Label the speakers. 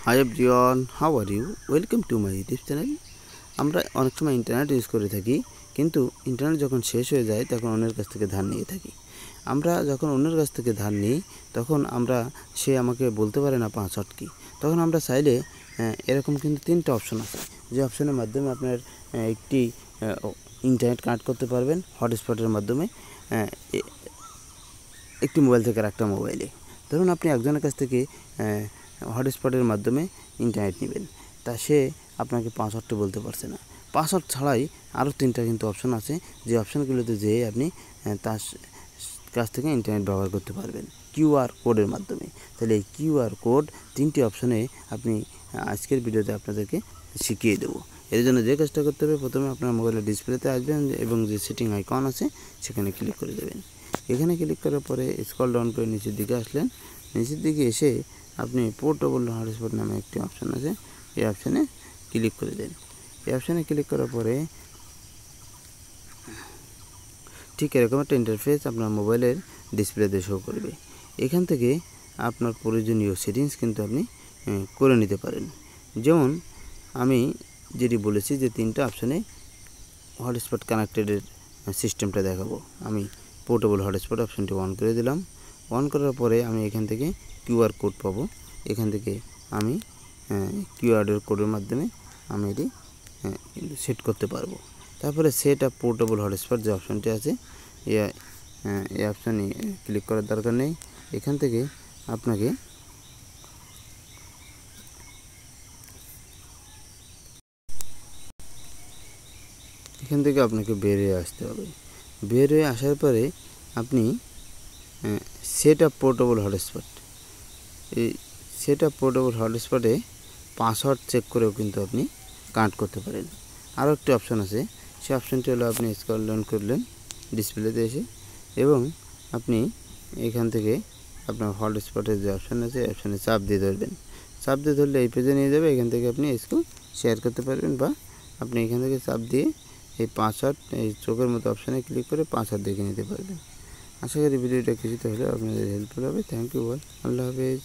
Speaker 1: High everyone, how are you? Welcome to my YouTube channel. আমরা অনেক সময় internet use করে থাকি, কিন্তু ইন্টারনেট যখন শেষ হয়ে যায় তখন অন্যের কাছ থেকে ধার নিয়ে থাকি। আমরা যখন অন্যের কাছ থেকে ধার নিই তখন সে আমাকে বলতে পারে না পাসওয়ার্ড কী। তখন আমরা চাইলে এরকম কিন্তু 3টা অপশন আছে, যে অপশনের মাধ্যমে আপনার একটি ইন্টারনেট কানেক্ট করতে পারবেন হটস্পটের মাধ্যমে একটি মোবাইল থেকে আরেকটা মোবাইলে। ধরুন আপনি একজনের কাছ থেকে হটস্পটের মাধ্যমে ইন্টারনেট নেবেন, তা সে আপনাকে পাসওয়ার্ডটা বলতে পারছে না। পাসওয়ার্ড ছাড়াই আরও 3টা কিন্তু অপশন আছে, যে অপশানগুলোতে যেয়ে আপনি তার কাছ থেকে ইন্টারনেট ব্যবহার করতে পারবেন কিউআর কোডের মাধ্যমে। তাহলে এই কিউআর কোড 3টি অপশনে আপনি আজকের ভিডিওতে আপনাদেরকে শিখিয়ে দেবো। এর জন্য যে কাজটা করতে হবে, প্রথমে আপনার মোবাইলের ডিসপ্লেতে আসবেন এবং যে সেটিং আইকন আছে সেখানে ক্লিক করে দেবেন। এখানে ক্লিক করার পরে স্ক্রল ডাউন করে নিচের দিকে আসলেন। নিচের দিকে এসে আপনি পোর্টেবল হটস্পট নামে একটি অপশান আছে, এই অপশানে ক্লিক করে দেন। এই অপশানে ক্লিক করার পরে ঠিক এরকম একটা ইন্টারফেস আপনার মোবাইলের ডিসপ্লেতে শো করবে। এখান থেকে আপনার প্রয়োজনীয় সেটিংস কিন্তু আপনি করে নিতে পারেন। যেমন আমি যেটি বলেছি যে 3টা অপশানে হটস্পট কানেক্টেডের সিস্টেমটা দেখাবো। আমি পোর্টেবল হটস্পট অপশানটি অন করে দিলাম। অন করার পরে আমি এখান থেকে কিউআর কোড পাবো। এখান থেকে আমি কিউআর কোডের মাধ্যমে আমি এটি সেট করতে পারবো। তারপরে সেট আপ পোর্টেবল হটস্পট যে অপশানটি আছে, এই অপশানে ক্লিক করার দরকার নেই। এখান থেকে আপনাকে বের হয়ে আসতে হবে। বের হয়ে আসার পরে আপনি সেট আপ পোর্টেবল হটস্পট, এই সেট আপ পোর্টেবল হটস্পটে পাসওয়ার্ড চেক করেও কিন্তু আপনি কানেক্ট করতে পারেন। আরও একটি অপশান আছে, সেই অপশানটি হলো আপনি স্ক্রল ডাউন করলেন ডিসপ্লেতে এসে, এবং আপনি এখান থেকে আপনার হটস্পটের যে অপশান আছে এই অপশানে চাপ দিয়ে ধরবেন। চাপ দিয়ে ধরলে এই পেজে নিয়ে যাবে। এখান থেকে আপনি এসকেও শেয়ার করতে পারবেন, বা আপনি এখান থেকে চাপ দিয়ে এই পাসওয়ার্ড, এই চোখের মতো অপশানে ক্লিক করে পাসওয়ার্ড দেখে নিতে পারবেন। আশা করি ভিডিওটা কিছুটা হলেও আপনাদের হেল্পফুল হবে। Thank you all. আল্লাহ হাফেজ।